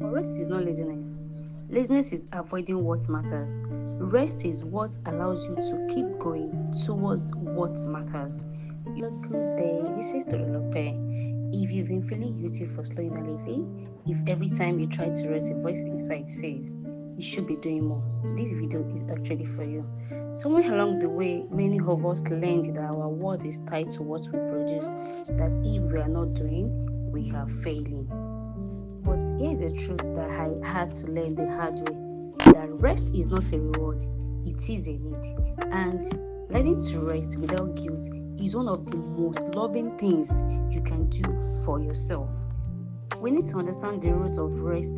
But rest is not laziness. Laziness is avoiding what matters. Rest is what allows you to keep going towards what matters. You're good day. This is Tolulope. If you've been feeling guilty for slowing down lately, if every time you try to rest, a voice inside says you should be doing more, this video is actually for you. Somewhere along the way, many of us learned that our worth is tied to what we produce, that if we are not doing, we are failing. But here's the truth that I had to learn the hard way, that rest is not a reward, it is a need. And learning to rest without guilt is one of the most loving things you can do for yourself. We need to understand the root of rest,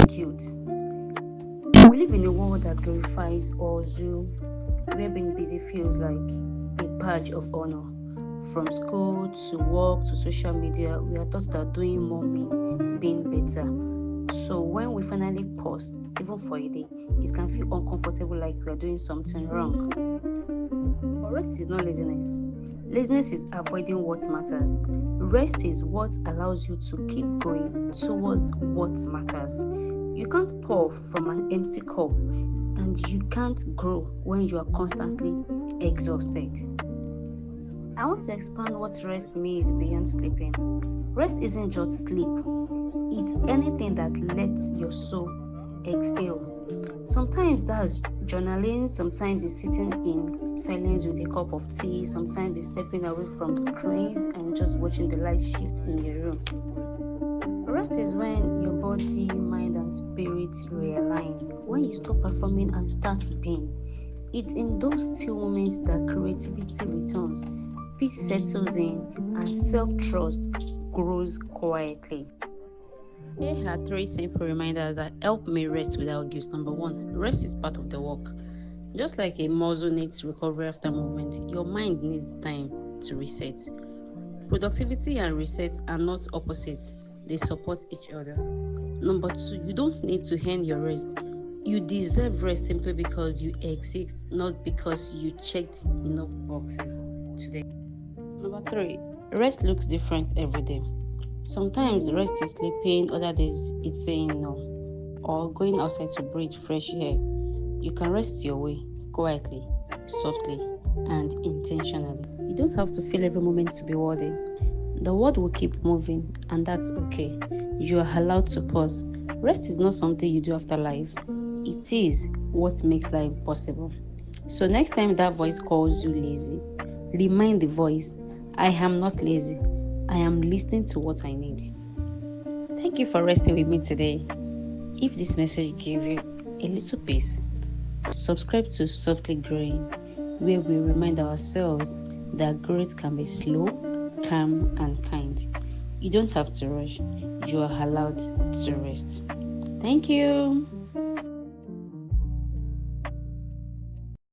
guilt. We live in a world that glorifies hustle, where being busy feels like a badge of honor. From school to work to social media, we are taught that doing more means being better. So when we finally pause, even for a day, it can feel uncomfortable, like we are doing something wrong. But rest is not laziness. Laziness is avoiding what matters. Rest is what allows you to keep going towards what matters. You can't pour from an empty cup, and you can't grow when you are constantly exhausted. I want to expand what rest means beyond sleeping. Rest isn't just sleep, it's anything that lets your soul exhale. Sometimes that's journaling, sometimes it's sitting in silence with a cup of tea, sometimes it's stepping away from screens and just watching the light shift in your room. Rest is when your body, mind, and spirit realign, when you stop performing and start being. It's in those still moments that creativity returns, peace settles in, and self-trust grows quietly. Here are 3 simple reminders that help me rest without guilt. Number 1, rest is part of the work. Just like a muscle needs recovery after movement, your mind needs time to reset. Productivity and reset are not opposites, they support each other. Number 2, you don't need to earn your rest. You deserve rest simply because you exist, not because you checked enough boxes today. Number 3, rest looks different every day. Sometimes rest is sleeping, other days it's saying no, or going outside to breathe fresh air. You can rest your way, quietly, softly, and intentionally. You don't have to feel every moment to be worthy. The world will keep moving, and that's okay. You are allowed to pause. Rest is not something you do after life, it is what makes life possible. So next time that voice calls you lazy, remind the voice, I am not lazy. I am listening to what I need. Thank you for resting with me today. If this message gave you a little peace, subscribe to Softly Growing, where we remind ourselves that growth can be slow, calm, and kind. You don't have to rush. You are allowed to rest. Thank you.